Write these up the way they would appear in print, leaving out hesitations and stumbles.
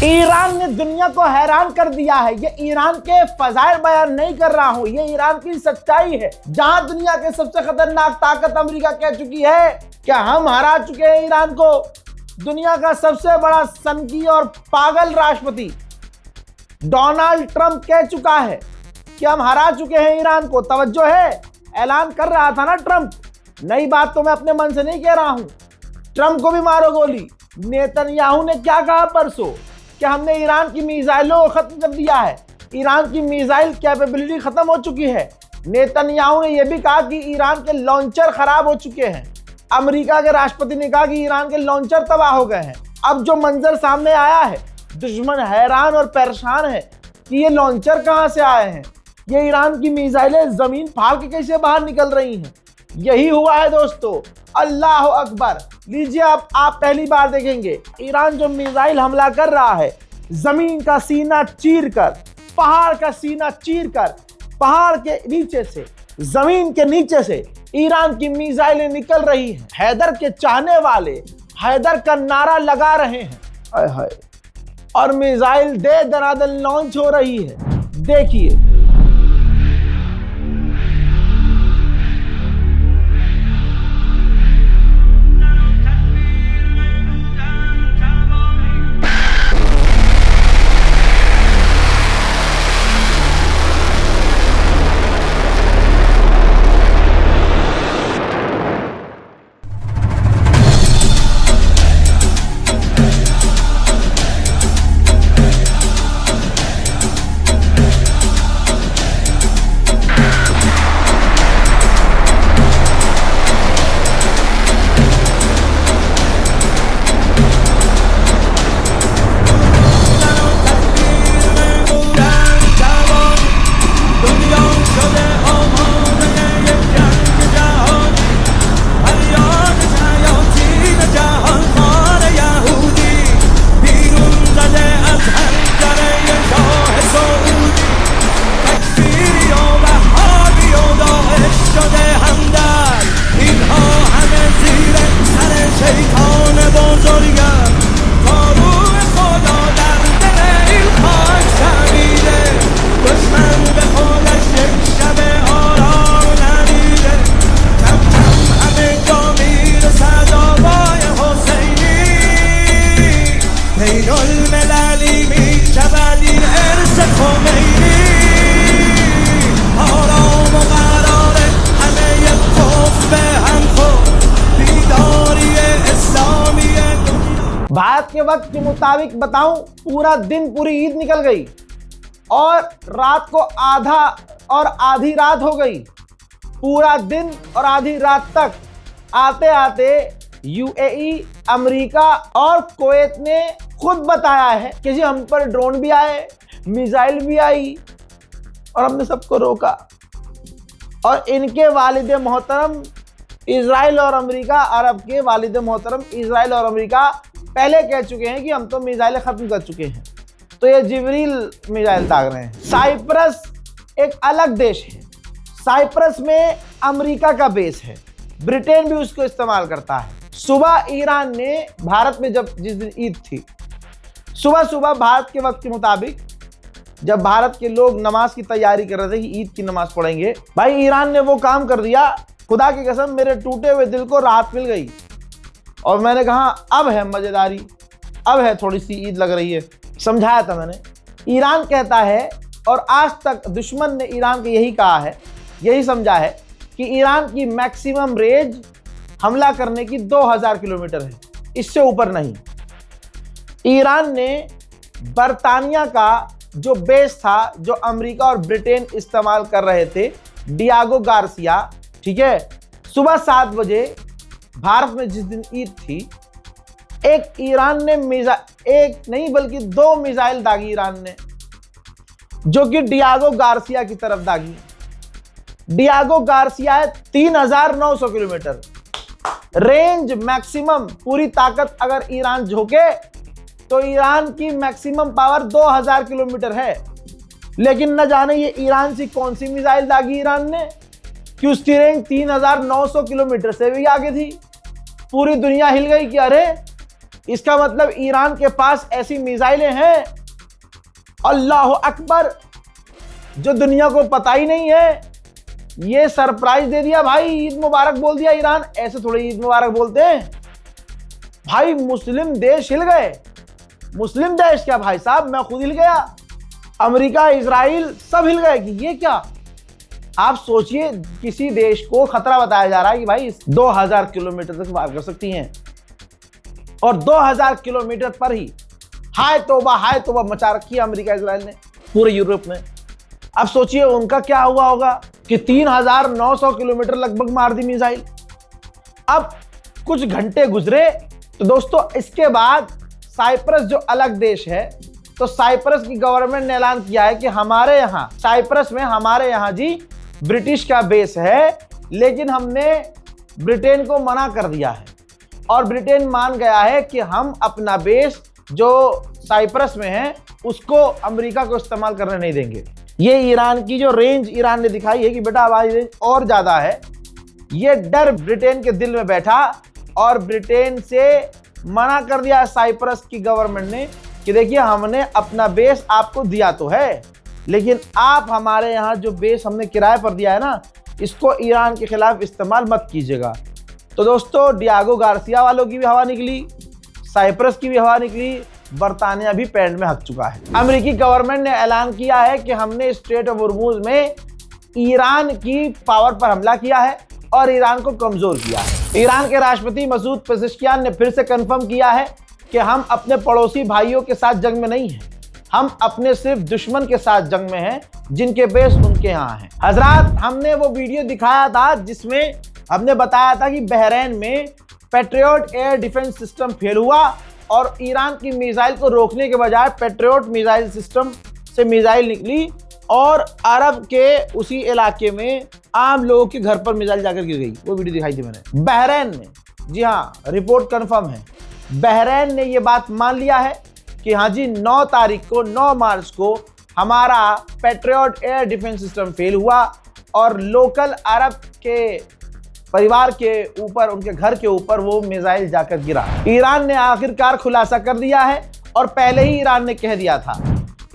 Iran ने दुनिया को हैरान कर दिया है। ये ईरान के फजाइल बयान नहीं कर रहा हूं, ये ईरान की सच्चाई है। जहां दुनिया के सबसे खतरनाक ताकत अमेरिका कह चुकी है क्या हम हरा चुके हैं ईरान को। दुनिया का सबसे बड़ा सनकी और पागल राष्ट्रपति डोनाल्ड ट्रंप कह चुका है कि हम हरा चुके हैं ईरान को। तवज्जो है, ऐलान कर रहा था ना ट्रंप, नई बात तो मैं अपने मन से नहीं कह रहा हूं। ट्रंप को भी मारो गोली। नेतन्याहू ने क्या कहा परसों कि हमने ईरान की मिसाइलों को खत्म कर दिया है, ईरान की मिसाइल कैपेबिलिटी खत्म हो चुकी है। नेतन्याहू ने यह भी कहा कि ईरान के लॉन्चर खराब हो चुके हैं। अमेरिका के राष्ट्रपति ने कहा कि ईरान के लॉन्चर तबाह हो गए हैं। अब जो मंजर सामने आया है, दुश्मन हैरान और परेशान है कि ये लॉन्चर कहां से आए हैं, ये ईरान की मिसाइलें जमीन फाड़ के कैसे बाहर निकल रही हैं। यही हुआ है दोस्तों, अल्लाह अकबर। लीजिए आप पहली बार देखेंगे ईरान जो मिसाइल हमला कर रहा है, जमीन का सीना चीर कर, पहाड़ का सीना चीर कर, पहाड़ के नीचे से, जमीन के नीचे से ईरान की मिसाइलें निकल रही हैं। हैदर के चाहने वाले हैदर का नारा लगा रहे हैं, हाय हाय, और मिसाइल दे दनादन लॉन्च हो रही है। देखिए भारत के वक्त के मुताबिक बताऊं, पूरा दिन पूरी ईद निकल गई और रात को आधा और आधी रात हो गई। पूरा दिन और आधी रात तक आते आते यूएई, अमेरिका और कुवैत ने खुद बताया है कि जी हम पर ड्रोन भी आए, मिसाइल भी आई और हमने सबको रोका। और इनके वालिद मोहतरम इजराइल और अमेरिका, अरब के वालिद मोहतरम इजराइल और अमेरिका पहले कह चुके हैं कि हम तो मिसाइलें खत्म कर चुके हैं। तो ये जिब्रील मिसाइल दाग रहे हैं। साइप्रस एक अलग देश है, साइप्रस में अमेरिका का बेस है, ब्रिटेन भी उसको इस्तेमाल करता है। सुबह ईरान ने भारत में जिस दिन ईद थी, सुबह सुबह भारत के वक्त के मुताबिक जब भारत के लोग नमाज की तैयारी कर रहे थे कि ईद की नमाज पढ़ेंगे, भाई ईरान ने वो काम कर दिया, खुदा की कसम मेरे टूटे हुए दिल को राहत मिल गई। और मैंने कहा अब है मजेदारी, अब है थोड़ी सी ईद लग रही है। समझाया था मैंने। ईरान कहता है, और आज तक दुश्मन ने ईरान को यही कहा है, यही समझा है कि ईरान की मैक्सिमम रेंज हमला करने की 2000 किलोमीटर है, इससे ऊपर नहीं। ईरान ने बरतानिया का जो बेस था, जो अमेरिका और ब्रिटेन इस्तेमाल कर रहे थे, डियागो गार्सिया, ठीक है, सुबह 7 बजे भारत में जिस दिन ईद थी, एक ईरान ने एक नहीं बल्कि 2 मिसाइल दागी ईरान ने, जो कि डियागो गार्सिया की तरफ दागी। डियागो गार्सिया है 3900 किलोमीटर रेंज मैक्सिमम। पूरी ताकत अगर ईरान झोंके तो ईरान की मैक्सिमम पावर 2000 किलोमीटर है। लेकिन न जाने ये ईरान से कौन सी मिसाइल दागी ईरान ने कि उसकी रेंज 3900 किलोमीटर से भी आगे थी। पूरी दुनिया हिल गई कि अरे इसका मतलब ईरान के पास ऐसी मिसाइलें हैं, अल्लाह अकबर, जो दुनिया को पता ही नहीं है। ये सरप्राइज दे दिया भाई, ईद मुबारक बोल दिया ईरान। ऐसे थोड़े ईद मुबारक बोलते हैं भाई, मुस्लिम देश हिल गए। मुस्लिम देश क्या भाई साहब, मैं खुद हिल गया, अमेरिका, इजराइल सब हिल गए कि ये क्या। आप सोचिए, किसी देश को खतरा बताया जा रहा है कि भाई 2000 किलोमीटर तक वार कर सकती हैं, और 2000 किलोमीटर पर ही हाय तौबा मचा रखी है अमेरिका इजराइल ने पूरे यूरोप में। अब सोचिए उनका क्या हुआ होगा कि 3900 किलोमीटर लगभग मार दी मिसाइल। अब कुछ घंटे गुजरे तो दोस्तों इसके बाद साइप्रस जो अलग देश है, तो साइप्रस की गवर्नमेंट ने ऐलान किया है कि हमारे यहाँ साइप्रस में, हमारे यहाँ जी ब्रिटिश का बेस है, लेकिन हमने ब्रिटेन को मना कर दिया है और ब्रिटेन मान गया है कि हम अपना बेस जो साइप्रस में है उसको अमेरिका को इस्तेमाल करने नहीं देंगे। ये ईरान की जो रेंज ईरान ने दिखाई है कि बेटा हमारी रेंज और ज्यादा है, ये डर ब्रिटेन के दिल में बैठा और ब्रिटेन से मना कर दिया साइप्रस की गवर्नमेंट ने कि देखिए हमने अपना बेस आपको दिया तो है, लेकिन आप हमारे यहाँ जो बेस हमने किराए पर दिया है ना, इसको ईरान के खिलाफ इस्तेमाल मत कीजिएगा। तो दोस्तों डियागो गार्सिया वालों की भी हवा निकली, साइप्रस की भी हवा निकली, बरतानिया भी पैंट में हक चुका है। अमेरिकी गवर्नमेंट ने ऐलान किया है कि हमने स्ट्रेट ऑफ हॉर्मुज में ईरान की पावर पर हमला किया है और ईरान को कमजोर किया है। ईरान के राष्ट्रपति मसूद पेज़ेश्कियान ने फिर से कंफर्म किया है कि हम अपने पड़ोसी भाइयों के साथ जंग में नहीं हैं, हम अपने सिर्फ दुश्मन के साथ जंग में हैं जिनके बेस उनके यहाँ हैं। हजरात, हमने वो वीडियो दिखाया था जिसमें हमने बताया था कि बहरीन में patriot air defence system fail हुआ और ईरान की मिसाइल को रोकने के बजाय पैट्रियट मिसाइल सिस्टम से मिसाइल निकली और अरब के उसी इलाके में आम लोगों के घर पर मिसाइल जाकर गिर गई। वो वीडियो दिखाई थी मैंने बहरीन में। जी हाँ, रिपोर्ट कंफर्म है, बहरीन ने ये बात मान लिया है कि हाँ जी 9 मार्च को हमारा patriot air defence system fail हुआ और लोकल अरब के परिवार के ऊपर, उनके घर के ऊपर वो मिसाइल जाकर गिरा। ईरान ने आखिरकार खुलासा कर दिया है और पहले ही ईरान ने कह दिया था।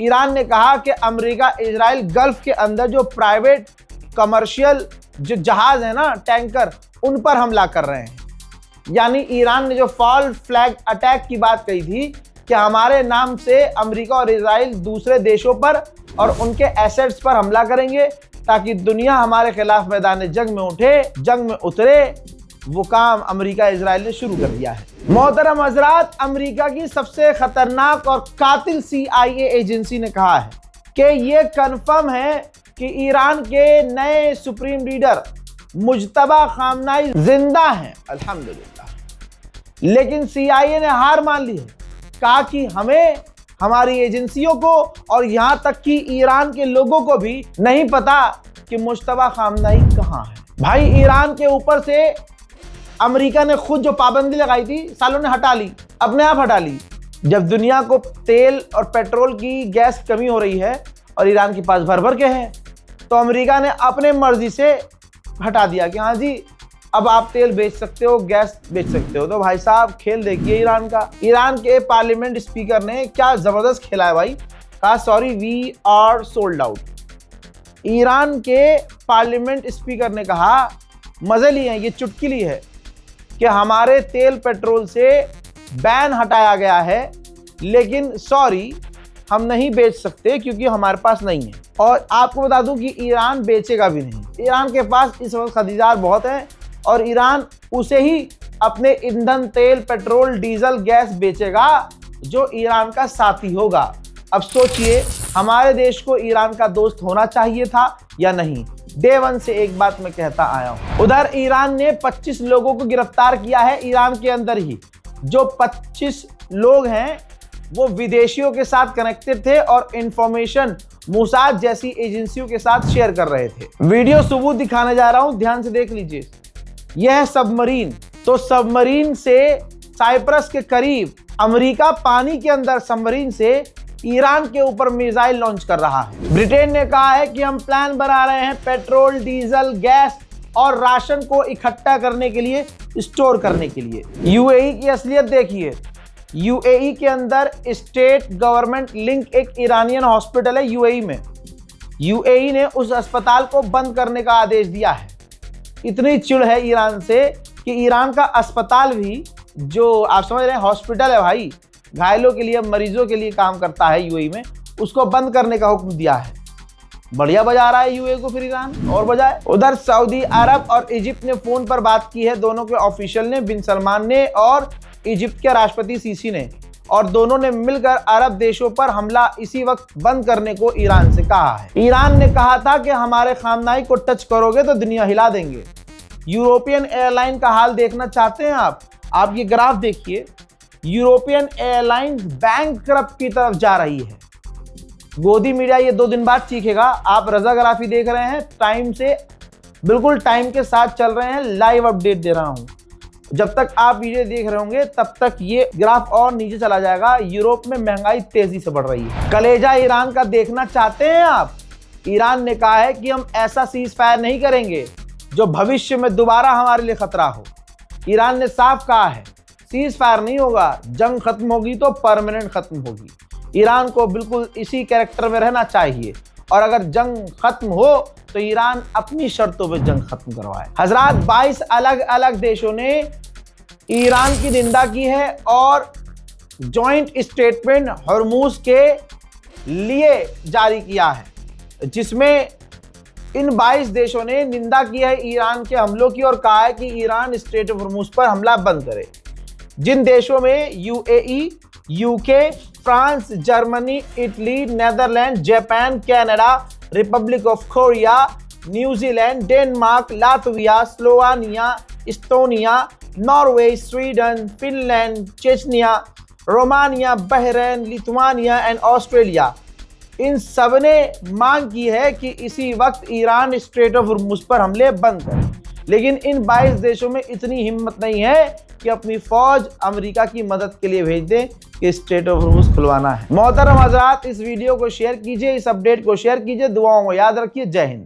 ईरान ने कहा कि अमेरिका इजराइल गल्फ के अंदर जो प्राइवेट कमर्शियल जो जहाज है ना, टैंकर, उन पर हमला कर रहे हैं। यानी ईरान ने जो फॉल फ्लैग अटैक की बात कही थी कि हमारे नाम से अमेरिका और इजराइल दूसरे देशों पर और उनके एसेट्स पर हमला करेंगे ताकि दुनिया हमारे खिलाफ मैदान जंग में उठे, जंग में उतरे, वो काम अमेरिका इजराइल ने शुरू कर दिया है। मोहतरम हजरात, अमेरिका की सबसे खतरनाक और कातिल CIA एजेंसी ने कहा है कि ये कंफर्म है कि ईरान के नए सुप्रीम लीडर मुज्तबा खामनाई जिंदा हैं, अल्हम्दुलिल्लाह। लेकिन CIA ने हार मान ली है, कहा कि हमें, हमारी एजेंसियों को और यहां तक कि ईरान के लोगों को भी नहीं पता कि मुज्तबा खामनाई कहां है। भाई ईरान के ऊपर से अमेरिका ने खुद जो पाबंदी लगाई थी, सालों ने हटा ली, अपने आप हटा ली। जब दुनिया को तेल और पेट्रोल की गैस कमी हो रही है और ईरान के पास भर भर के है, तो अमेरिका ने अपने मर्जी से हटा दिया कि हाँ जी अब आप तेल बेच सकते हो, गैस बेच सकते हो। तो भाई साहब खेल देखिए ईरान का। ईरान के पार्लियामेंट स्पीकर ने क्या जबरदस्त खेला है भाई, कहा sorry we are sold out. Iran के पार्लियामेंट स्पीकर ने कहा, मजे लिए हैं, ये चुटकी ली है कि हमारे तेल पेट्रोल से बैन हटाया गया है, लेकिन सॉरी हम नहीं बेच सकते क्योंकि हमारे पास नहीं है। और आपको बता दूं कि ईरान बेचेगा भी नहीं। ईरान के पास इस वक्त खरीदार बहुत हैं और ईरान उसे ही अपने ईंधन, तेल, पेट्रोल, डीजल, गैस बेचेगा जो ईरान का साथी होगा। अब सोचिए, हमारे देश को ईरान का दोस्त होना चाहिए था या नहीं। डे वन से एक बात मैं कहता आया हूं। उधर ईरान ने 25 लोगों को गिरफ्तार किया है ईरान के अंदर ही। जो 25 लोग हैं वो विदेशियों के साथ कनेक्टेड थे और इंफॉर्मेशन मोसाद जैसी एजेंसियों के साथ शेयर कर रहे थे। वीडियो सबूत दिखाने जा रहा हूं, ध्यान से देख लीजिए। यह है सबमरीन। तो सबमरीन से साइप्रस के करीब अमेरिका पानी के अंदर सबमरीन से ईरान के ऊपर मिसाइल लॉन्च कर रहा है। ब्रिटेन ने कहा है कि हम प्लान बना रहे हैं पेट्रोल, डीजल, गैस और राशन को इकट्ठा करने के लिए, स्टोर करने के लिए। UAE की असलियत देखिए, यूएई के अंदर स्टेट गवर्नमेंट लिंक एक ईरानियन हॉस्पिटल है यूएई में। यूएई ने उस अस्पताल को बंद करने का आदेश दिया है। इतनी चिढ़ है ईरान से कि ईरान का अस्पताल भी, जो आप समझ रहे हैं हॉस्पिटल है भाई, घायलों के लिए, मरीजों के लिए काम करता है यूएई में, उसको बंद करने का हुक्म दिया है। बढ़िया बजा रहा है यूएई को फिर ईरान, और बजाए। उधर सऊदी अरब और इजिप्ट ने फोन पर बात की है, दोनों के ऑफिशियल ने, बिन सलमान ने और इजिप्ट के राष्ट्रपति सीसी ने, और दोनों ने मिलकर अरब देशों पर हमला इसी वक्त बंद करने को ईरान से कहा है। ईरान ने कहा था कि हमारे खामनाई को टच करोगे तो दुनिया हिला देंगे। यूरोपियन एयरलाइन का हाल देखना चाहते हैं आप ये ग्राफ देखिए। यूरोपियन एयरलाइंस बैंकक्रप्ट की तरफ जा रही है। गोदी मीडिया ये 2 दिन बाद चीखेगा। आप रजाग्राफी देख रहे हैं, टाइम से बिल्कुल टाइम के साथ चल रहे हैं, लाइव अपडेट दे रहा हूं। जब तक आप वीडियो देख रहे होंगे तब तक ये ग्राफ और नीचे चला जाएगा। यूरोप में महंगाई तेजी से बढ़ रही है। कलेजा ईरान का देखना चाहते हैं आप? ईरान ने कहा है कि हम ऐसा सीज फायर नहीं करेंगे जो भविष्य में दोबारा हमारे लिए खतरा हो। ईरान ने साफ कहा है सीज फायर नहीं होगा, जंग खत्म होगी तो परमानेंट खत्म होगी। ईरान को बिल्कुल इसी कैरेक्टर में रहना चाहिए, और अगर जंग खत्म हो तो ईरान अपनी शर्तों पे जंग खत्म करवाए। हजरात, 22 अलग अलग देशों ने ईरान की निंदा की है और जॉइंट स्टेटमेंट हॉर्मूज के लिए जारी किया है, जिसमें इन 22 देशों ने निंदा की है ईरान के हमलों की और कहा है कि ईरान स्ट्रेट ऑफ हॉर्मूज पर हमला बंद करे। जिन देशों में UAE, UK, France, Germany, Italy, Netherland, Japan, Canada, Republic of Korea, New Zealand, Denmark, Latvia, Slovenia, Estonia, Norway, Sweden, Finland, Chechnya, Romania, Bahrain, Lithuania and Australia, इन सब ने मांग की है कि इसी वक्त ईरान स्ट्रेट ऑफ हॉर्मूज पर हमले बंद करे। लेकिन इन 22 देशों में इतनी हिम्मत नहीं है कि अपनी फौज अमेरिका की मदद के लिए भेज दें कि स्ट्रेट ऑफ हॉर्मूज खुलवाना है। मोहतरम हजरात, इस वीडियो को शेयर कीजिए, इस अपडेट को शेयर कीजिए, दुआओं में याद रखिए। जय हिंद।